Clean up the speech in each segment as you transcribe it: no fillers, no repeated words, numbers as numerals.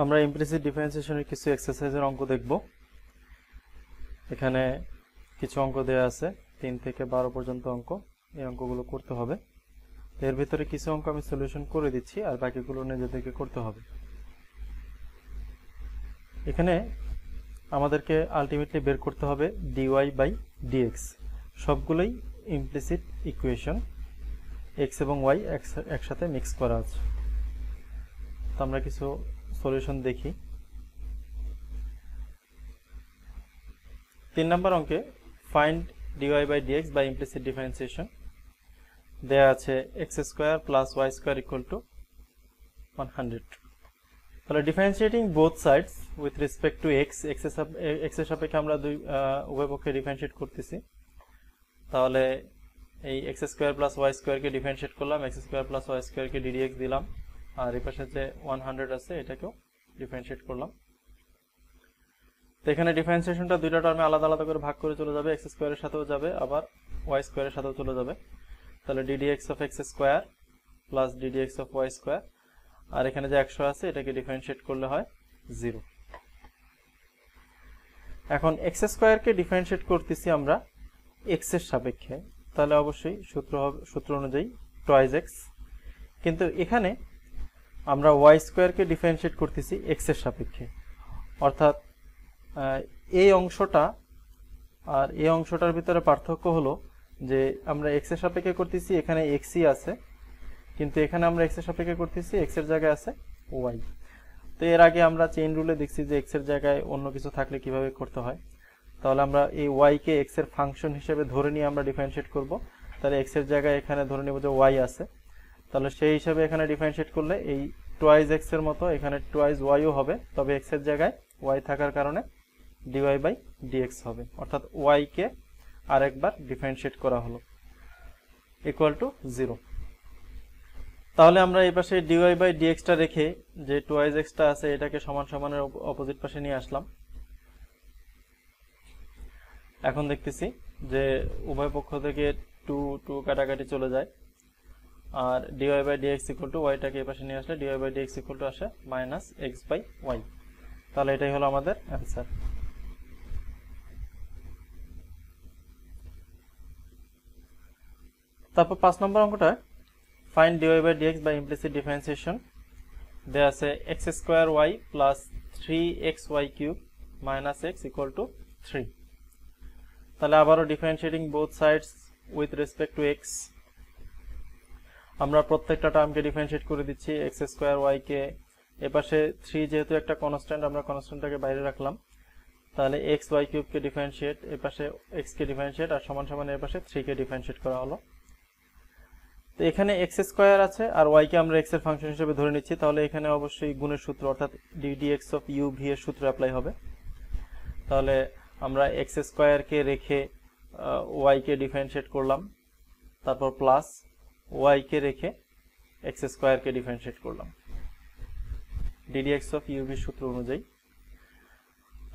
আমরা ইমপ্লিসিট ডিফারেন্সিয়েশনের কিছু এক্সারসাইজের অঙ্ক দেখব। এখানে কিছু অঙ্ক দেওয়া আছে 3 থেকে 12 পর্যন্ত অঙ্ক। এই অঙ্কগুলো করতে হবে। এর ভিতরে কিছু অঙ্ক আমি সলিউশন করে দিচ্ছি আর বাকিগুলো নিজেদেরকে করতে হবে। এখানে আমাদেরকে আলটিমেটলি বের করতে হবে dy/dx। সবগুলোই ইমপ্লিসিট ইকুয়েশন, x এবং y একসাথে মিক্স করা আছে। তো আমরা কিছু সলিউশন দেখি। 3 নম্বর অঙ্কে find dy/dx by implicit differentiation দেয়া আছে x² + y² = 100। তাহলে differentiating both sides with respect to x এর সাপেক্ষে আমরা উভয় পক্ষে ডিফারেন্সিয়েট করতেছি। তাহলে এই x² + y² কে ডিফারেন্সিয়েট করলাম, x² + y² কে ddx দিলাম, আর এই পাশে যে 100 আছে এটাকেও ডিফারেন্সিয়েট করলাম। তো এখানে ডিফারেন্সিয়েশনটা দুইটা টার্মে আলাদা আলাদা করে ভাগ করে চলে যাবে, x² এর সাথেও যাবে আবার y² এর সাথেও চলে যাবে। তাহলে ddx of x² plus ddx of y², আর এখানে যে 100 আছে এটাকে ডিফারেন্সিয়েট করলে হয় 0। এখন x² কে ডিফারেন্সিয়েট করতেছি আমরা x এর সাপেক্ষে, তাহলে অবশ্যই সূত্র অনুযায়ী টুয়াইস x, কিন্তু এখানে আমরা y² কে ডিফারেন্সিয়েট করতেছি x এর সাপেক্ষে, অর্থাৎ এই অংশটা আর এই অংশটার ভিতরে পার্থক্য হলো যে আমরা x এর সাপেক্ষে করতেছি, এখানে xই আছে, কিন্তু এখানে আমরা x এর সাপেক্ষে করতেছি, x এর জায়গায় আছে y। তো এর আগে আমরা চেইন রুলে দেখছি যে x এর জায়গায় অন্য কিছু থাকলে কিভাবে করতে হয়। তাহলে আমরা এই y কে x এর ফাংশন হিসেবে ধরে নিয়ে আমরা ডিফারেন্সিয়েট করব। তাহলে x এর জায়গায় এখানে ধরে নেব যে y আছে, তাহলে সেই হিসাবে এখানে ডিফারেন্সিয়েট করলে এই টুয়াইস x এর মতো এখানে টুয়াইস y ও হবে, তবে x এর জায়গায় y থাকার কারণে dy/dx হবে, অর্থাৎ y কে আরেকবার ডিফারেন্সিয়েট করা হলো = 0। তাহলে আমরা এই পাশে dy/dx টা রেখে যে টুয়াইস x টা আছে এটাকে সমান সমানের অপোজিট পাশে নিয়ে আসলাম। এখন দেখতেছি যে উভয় পক্ষ থেকে 2 কাটাকাটি চলে যায়, আর dy/dx = y টাকে এই পাশে নিয়ে আসলে dy/dx আসে -x/y। তাহলে এটাই হলো আমাদের অ্যান্সার। তারপর 5 নম্বর অঙ্কটা find dy/dx by implicit differentiation দেয়া আছে x² y + 3xy³ - x = 3। তাহলে আবারও differentiating both sides with respect to x, আমরা প্রত্যেকটা টার্মকে ডিফারেন্সিয়েট করে দিচ্ছি। x² y কে এপাশে 3 যেহেতু একটা কনস্ট্যান্ট, আমরা কনস্ট্যান্টটাকে বাইরে রাখলাম, তাহলে xy³ কে ডিফারেন্সিয়েট, এপাশে x কে ডিফারেন্সিয়েট, আর সমান সমান এর পাশে 3 কে ডিফারেন্সিয়েট করা হলো। তো এখানে x² আছে আর y কে আমরা x এর ফাংশন হিসেবে ধরে নিচ্ছি, তাহলে এখানে অবশ্যই গুণের সূত্র অর্থাৎ ddx of u v এর সূত্র অ্যাপ্লাই হবে। তাহলে আমরা x² কে রেখে y কে ডিফারেন্সিয়েট করলাম, তারপর প্লাস y কে রেখে x² কে ডিফারেন্সিয়েট করলাম ddx of u v সূত্র অনুযায়ী।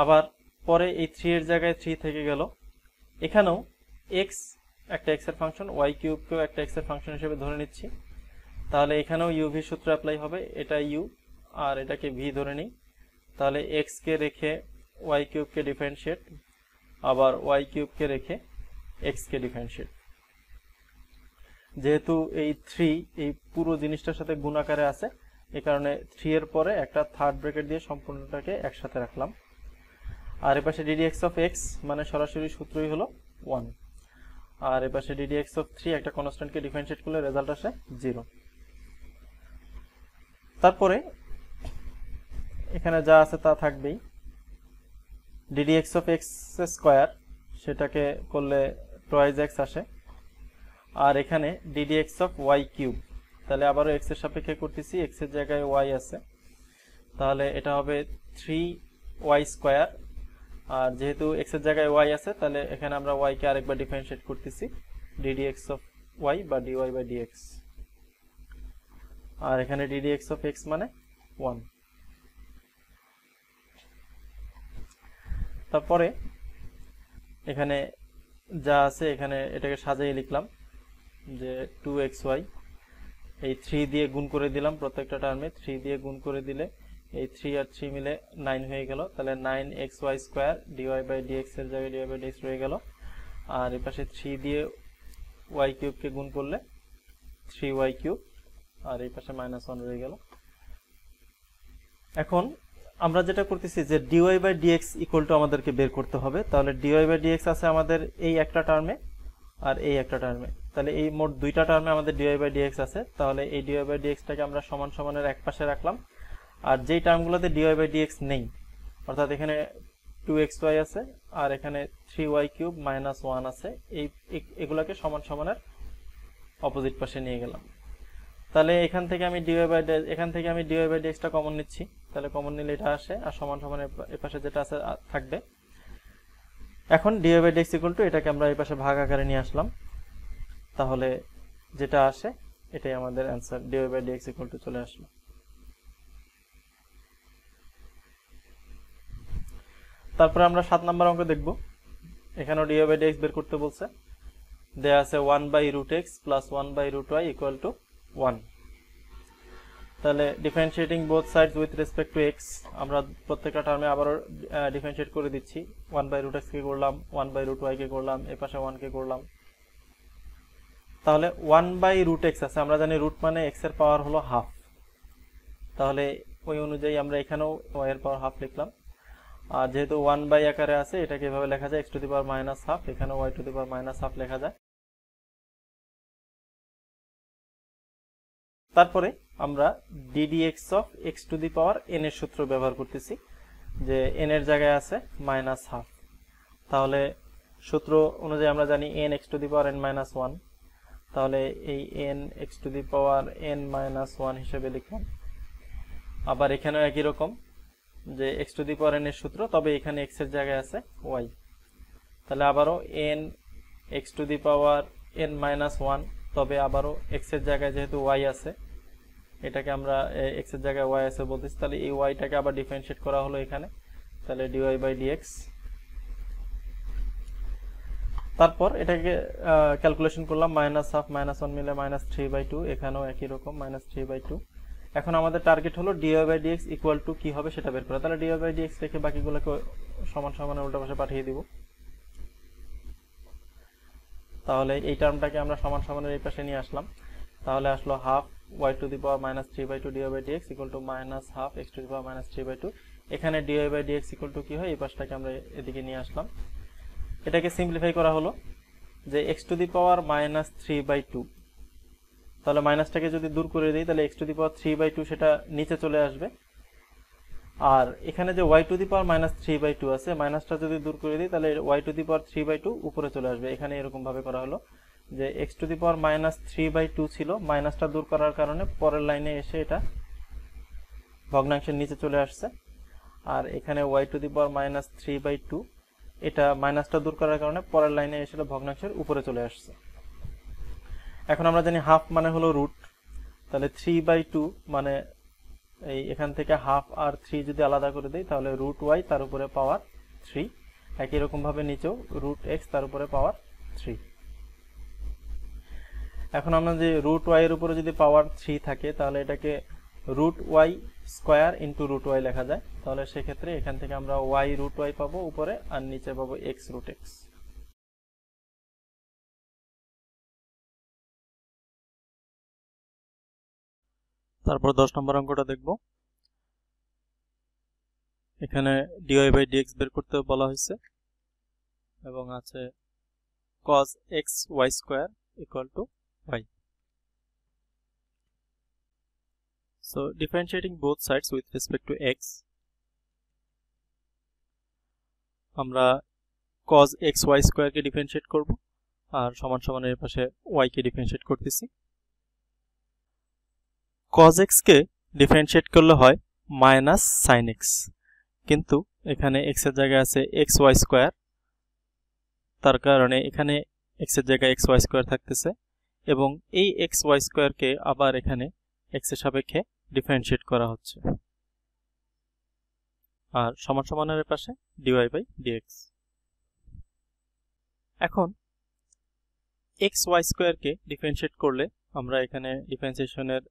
আবার পরে এই 3 এর জায়গায় 3 থেকে গেল, এখানেও x একটা x এর ফাংশন, y³ কেও একটা x এর ফাংশন হিসেবে ধরে নিচ্ছি, তাহলে এখানেও u v সূত্র অ্যাপ্লাই হবে। এটা u আর এটাকে v ধরে নিই, তাহলে x কে রেখে y³ কে ডিফারেন্সিয়েট, আবার y³ কে রেখে x কে ডিফারেন্সিয়েট। যেহেতু এই 3 এই পুরো জিনিসটার সাথে গুণ আকারে আছে, এই কারণে 3 এর পরে একটা থার্ড ব্র্যাকেট দিয়ে সম্পূর্ণটাকে একসাথে রাখলাম। আর এপাশে ddx of x মানে সরাসরি সূত্রই হলো 1, আর এপাশে ddx of 3 একটা কনস্ট্যান্টকে ডিফারেন্সিয়েট করলে রেজাল্ট আসে 0। তারপরে এখানে যা আছে তা থাকবেই। ddx of x² সেটাকে করলে টুয়াইস x আসে, আর এখানে ddx of y³, তাহলে আবারও x এর সাপেক্ষে করতেছি, x এর জায়গায় y আছে, তাহলে এটা হবে 3y², আর যেহেতু x এর জায়গায় y আছে তাহলে এখানে আমরা y কে আরেকবার ডিফারেন্সিয়েট করতেছি ddx of y বা dy/dx, আর এখানে ddx of x মানে 1। তারপরে এখানে যা আছে এখানে এটাকে সাজিয়ে লিখলাম যে 2xy, এই 3 দিয়ে গুণ করে দিলাম, প্রত্যেকটা টার্মে 3 দিয়ে গুণ করে দিলে এই 3 আর 3 মিলে 9 হয়ে গেল, তাহলে 9xy square dy by dx এর জায়গায় ডিওয়াই বাই ডিএক্স রয়ে গেল। আর এই পাশে 3 দিয়ে y কিউবকে গুণ করলে 3y কিউব, আর এই পাশে -1 রয়ে গেল। এখন আমরা যেটা করতেছি যে dy by dx equal to আমাদেরকে বের করতে হবে। তাহলে ডিওয়াই বাই ডিএক্স আছে আমাদের এই একটা টার্মে আর এই একটা টার্মে, তাহলে এই মোট দুইটা টার্মে আমাদের ডিওয়াই বাই ডিএক্স আছে। তাহলে এই ডিওয়াই বাই ডিএক্সটাকে আমরা সমান সমানের এক পাশে রাখলাম, আর যেই টার্মগুলোতে ডিওয়াই বাই ডিএক্স নেই, অর্থাৎ এখানে 2xy আছে আর এখানে 3y কিউব -1 আছে, এগুলাকে সমান সমানের অপোজিট পাশে নিয়ে গেলাম। তাহলে এখান থেকে আমি ডিওয়াই বাই ডিএক্সটা কমন নিচ্ছি, তাহলে কমন নিলে এটা আসে, আর সমান সমান এই পাশে যেটা আছে থাকবে। এখন dy by dx equal to এটাকে আমরা এই পাশে ভাগ আকারে নিয়ে আসলাম, তাহলে যেটা আসে এটাই আমাদের answer, dy by dx equal to চলে আসলো। তারপরে আমরা 7 নাম্বার অঙ্ক দেখব। এখানেও ডিওয়াই বাই ডিএক্স বের করতে বলছে, দেয়া আছে 1/√x + 1/√y = 1। তাহলে differentiating both sides with respect to x, আমরা প্রত্যেকটা টার্মে আবারও ডিফারেন্সিয়েট করে দিচ্ছি। 1/√x কে করলাম, 1/√y কে করলাম, এই পাশে 1 কে করলাম। তাহলে 1/√x আছে, আমরা জানি রুট মানে x এর পাওয়ার হলো হাফ, তাহলে ওই অনুযায়ী আমরা এখানেও y এর পাওয়ার হাফ লিখলাম। আর যেহেতু 1 আকারে আছে, এটাকে এভাবে লেখা যায় x⁻⁻½ এখানেও y⁻⁻½ লেখা যায়। তারপরে আমরা ddx অফ x⁻n এর সূত্র ব্যবহার করতেছি, যে n এর জায়গায় আছে -½ তাহলে সূত্র অনুযায়ী আমরা জানি n x⁻n−1, তাহলে এই n x⁻n−1 হিসেবে লিখলাম। আবার এখানেও একই রকম, যে x⁻n এর সূত্র, তবে এখানে x এর জায়গায় আছে y, তাহলে আবারও n x⁻n−1, তবে আবারও x এর জায়গায় যেহেতু y আছে, এটাকে আমরা x এর জায়গায় y আছে বলতেছি, তাহলে এই yটাকে আবার ডিফারেন্সিয়েট করা হলো এখানে, তাহলে ডিওয়াই বাই ডিএক্স। তারপর এটাকে ক্যালকুলেশন করলাম, -½ -1 মিলে -3/2, এখানেও একই রকম -3/2। এখন আমাদের টার্গেট হলো dy by dx equal to কি হবে সেটা বের করা। তাহলে ডিওয়াই বাই ডিএক্স রেখে বাকিগুলোকে সমান সমানের উল্টা পাশে পাঠিয়ে দিব। তাহলে এই টার্মটাকে আমরা সমান সমানের এই পাশে নিয়ে আসলাম, তাহলে আসলো half y⁻³ dy by dx equal to -½ x⁻³ এখানে dy by dx equal to কি হয়, এই পাশটাকে আমরা এদিকে নিয়ে আসলাম। এটাকে সিম্পলিফাই করা হলো যে x⁻³ তাহলে মাইনাসটাকে যদি দূর করে দিই, তাহলে x⁻³ সেটা নিচে চলে আসবে, আর এখানে যে y⁻³ আছে, মাইনাসটা যদি দূর করে দিই তাহলে y⁻³ উপরে চলে আসবে। এখানে এরকম ভাবে করা হলো যে x⁻³ ছিল, মাইনাসটা দূর করার কারণে পরের লাইনে এসে এটা ভগ্নাংশের নিচে চলে আসছে, আর এখানে y⁻³ এটা মাইনাসটা দূর করার কারণে পরের লাইনে এসে ভগ্নাংশের উপরে চলে আসছে। এখন আমরা জানি হাফ মানে হলো রুট, তাহলে 3/2 মানে এই এখান থেকে হাফ আর 3 যদি আলাদা করে দেই, তাহলে √y তার উপরে পাওয়ার 3, একই রকম ভাবে নিচেও √x তার উপরে পাওয়ার 3। এখন আমরা যে √y এর উপরে যদি পাওয়ার 3 থাকে, তাহলে এটাকে √y² * √y লেখা যায়। তাহলে সেক্ষেত্রে এখান থেকে আমরা y√y পাবো উপরে, আর নিচে পাবো x√x। তারপর 10 নম্বর অঙ্কটা দেখব। এখানে ডিওয়াই বাই ডিএক্স বের করতে বলা হয়েছে এবং আছে cos xy² = y। So differentiating both sides with respect to x, আমরা cos xy² কে ডিফারেন্সিয়েট করব, আর সমান সমান এর পাশে y কে ডিফারেন্সিয়েট করতেছি। cos x কে ডিফারেন্সিয়েট করলে হয় -sin x, কিন্তু এখানে x এর জায়গায় আছে xy², তার কারণে এখানে x এর জায়গায় xy² থাকতেছে, এবং এই xy² কে আবার এখানে x এর সাপেক্ষে ডিফারেন্সিয়েট করা হচ্ছে, আর সমান সমানের পাশে dy বাই dx। এখন xy² কে ডিফারেন্সিয়েট করলে আমরা এখানে ডিফারেন্সিয়েশনের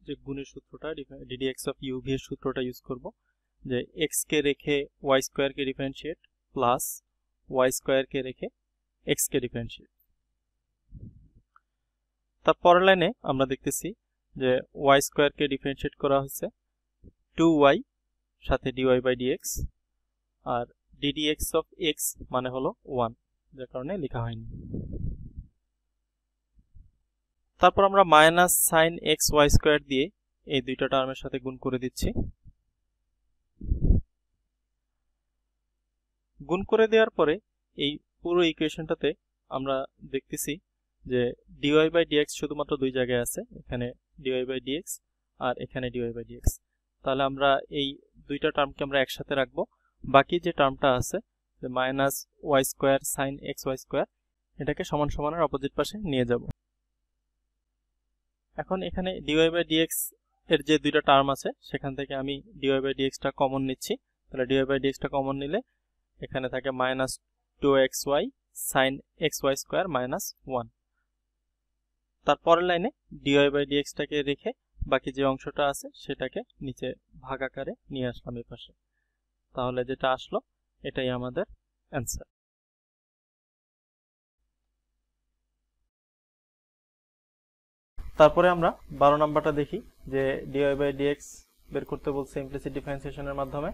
যে গুণের সূত্রটা ddx অফ uv এর সূত্রটা ইউজ করব, যে x কে রেখে y স্কয়ার কে ডিফারেন্সিয়েট প্লাস y স্কয়ার কে রেখে x কে ডিফারেন্সিয়েট। তারপরের লাইনে আমরা দেখতেছি যে y স্কয়ার কে ডিফারেন্সিয়েট করা হয়েছে 2y সাথে dy বাই dx, আর ddx অফ x মানে হলো 1, যার কারণে লেখা হয়নি। তারপর আমরা minus sine x y square দিয়ে এই দুইটা টার্মের সাথে গুণ করে দিচ্ছি। গুণ করে দেওয়ার পরে এই পুরো ইকুয়েশনটাতে আমরা দেখতেছি যে dy বাই dx শুধুমাত্র দুই জায়গায় আছে, এখানে dy বাই dx আর এখানে dy বাই dx। তাহলে আমরা এই দুইটা টার্মকে আমরা একসাথে রাখবো। বাকি যে টার্মটা আছে যে minus y square sine x y square, এটাকে সমান সমানের অপোজিট পাশে নিয়ে যাব। এখন এখানে dy বাই dx এর যে দুইটা টার্ম আছে সেখান থেকে আমি dy বাই dx টা কমন নিচ্ছি। তাহলে dy বাই dx টা কমন নিলে এখানে থাকে minus 2xy sin xy square minus 1। তারপরের লাইনে dy বাই dx টাকে রেখে বাকি যে অংশটা আছে সেটাকে নিচে ভাগ আকারে নিয়ে আসলাম এই পাশে। তাহলে যেটা আসলো এটাই আমাদের অ্যান্সার। তারপরে আমরা 12 নাম্বারটা দেখি, যে dy বাই dx বের করতে বলছে ইমপ্লিসিট ডিফারেন্সিয়েশনের মাধ্যমে।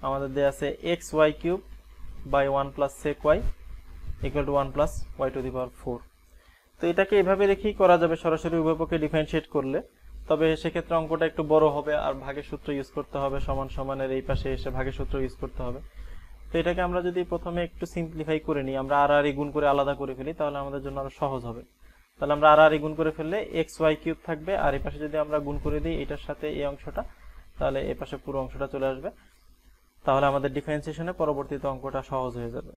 আমাদের দেয়া আছে xy cube by 1 plus sec y equal to 1 plus y to the power 4। তো এটাকে এভাবে রেখেই করা যাবে সরাসরি উভয় পক্ষে ডিফারেন্সিয়েট করলে, তবে সেক্ষেত্রে অঙ্কটা একটু বড় হবে আর ভাগের সূত্র ইউজ করতে হবে, সমান সমানের এই পাশে এসে ভাগের সূত্র ইউজ করতে হবে। তো এটাকে আমরা যদি প্রথমে একটু সিম্পলিফাই করে নিই, আমরা আর গুণ করে আলাদা করে ফেলি, তাহলে আমাদের জন্য আরো সহজ হবে। তাহলে আমরা আর গুণ করে ফেললে xy কিউব থাকবে, আর এই পাশে যদি আমরা গুণ করে দিই এটার সাথে এই অংশটা, তাহলে এই পাশে পুরো অংশটা চলে আসবে। তাহলে আমাদের ডিফারেন্সিয়েশনে পরবর্তীতে অঙ্কটা সহজ হয়ে যাবে।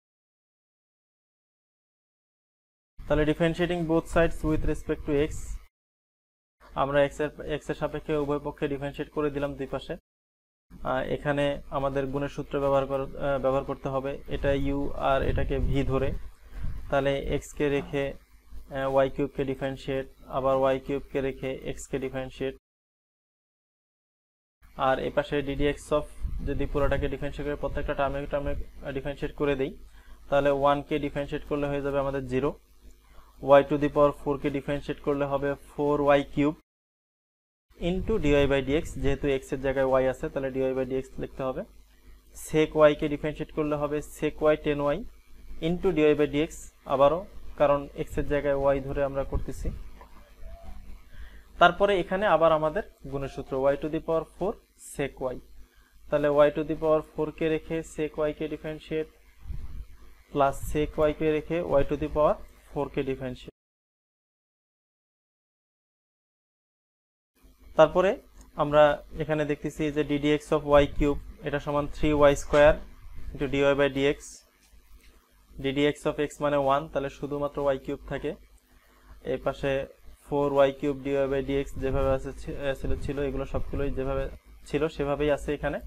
তাহলে differentiating both sides with respect to x, আমরা x এর সাপেক্ষে উভয় পক্ষে ডিফারেন্সিয়েট করে দিলাম দুই পাশে। এখানে আমাদের গুণের সূত্র ব্যবহার করতে হবে, এটা u আর এটাকে v ধরে। তাহলে x কে রেখে y কিউব কে ডিফারেন্সিয়েট, আবার y কিউব কে রেখে x কে ডিফারেন্সিয়েট, আর এই পাশে ddx অফ যদি পুরোটাকে ডিফারেন্সিয়েট করে প্রত্যেকটা টার্মে ডিফারেন্সিয়েট করে দেই, তাহলে 1 কে ডিফারেন্সিয়েট করলে হয়ে যাবে আমাদের 0, y টু দি পাওয়ার 4 কে ডিফারেন্সিয়েট করলে হবে 4y cube into dy by dx, যেহেতু x এর জায়গায় y আছে তাহলে dy বাই dx লিখতে হবে। sec y কে ডিফারেন্সিয়েট করলে হবে sec y 10y into dy by dx, আবারও কারণ x এর জায়গায় y ধরে আমরা করতেছি। তারপরে এখানে আবার আমাদের গুণের সূত্র y to the power 4 sec y, তাহলে y টু দি পাওয়ার 4 কে রেখে sec y কে ডিফারেন্সিয়েট প্লাস sec y কে রেখে y টু দি পাওয়ার 4 কে ডিফারেন্সিয়েট। তারপরে আমরা এখানে দেখতেছি যে ddx অফ y কিউব এটা সমান 3y square into dy by dx, ddx of x মানে 1, তাহলে শুধুমাত্র y কিউব থাকে। এই পাশে 4y cube dy by dx যেভাবে ছিল এগুলো সবগুলোই যেভাবে ছিল সেভাবেই আছে এখানে।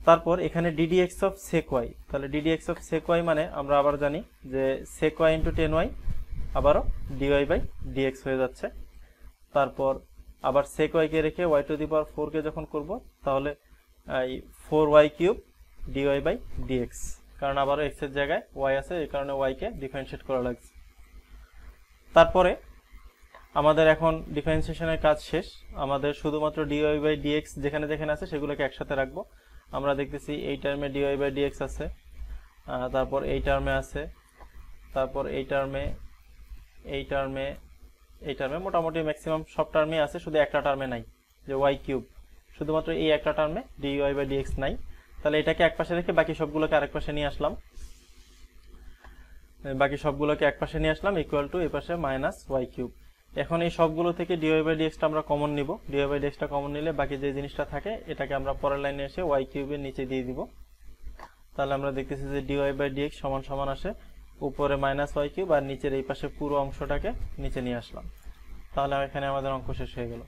তারপর এখানে ddx অফ sec y, তাহলে ddx অফ sec y মানে আমরা আবার জানি যে sec y ইনটু 10y আবারও dy বাই dx হয়ে যাচ্ছে। তারপর আবার sec y কে রেখে y টু দি পাওয়ার 4 কে যখন করব তাহলে এই 4y cube dy by dx, কারণ আবারও x এর জায়গায় y আছে এই কারণে y কে ডিফারেন্সিয়েট করা লাগছে। তারপরে আমাদের এখন ডিফারেন্সিয়েশনের কাজ শেষ, আমাদের শুধুমাত্র dy বাই dx যেখানে যেখানে আছে সেগুলোকে একসাথে রাখবো। আমরা দেখতেছি এই টার্মে dy বাই dx আছে, তারপর এই টার্মে আছে, তারপর এই টার্মে মোটামুটি ম্যাক্সিমাম সব টার্মে আছে, শুধু একটা টার্মে নাই যে y কিউব, শুধুমাত্র এই একটা টার্মে dy বাই dx নাই। তাহলে এটাকে এক পাশে রেখে বাকি সবগুলোকে আরেক পাশে নিয়ে আসলাম, ইকুয়াল টু এই পাশে মাইনাস y কিউব। এখন এই সবগুলো থেকে dy বাই dx টা আমরা কমন নিব, dy বাই dx টা কমন নিলে বাকি যে জিনিসটা থাকে এটাকে আমরা পরের লাইনে এসে y কিউবের নিচে দিয়ে দিব। তাহলে আমরা দেখতেছি যে dy বাই dx সমান সমান আসে উপরে মাইনাস y কিউব আর নিচের এই পাশে পুরো অংশটাকে নিচে নিয়ে আসলাম। তাহলে এখানে আমাদের অঙ্ক শেষ হয়ে গেল।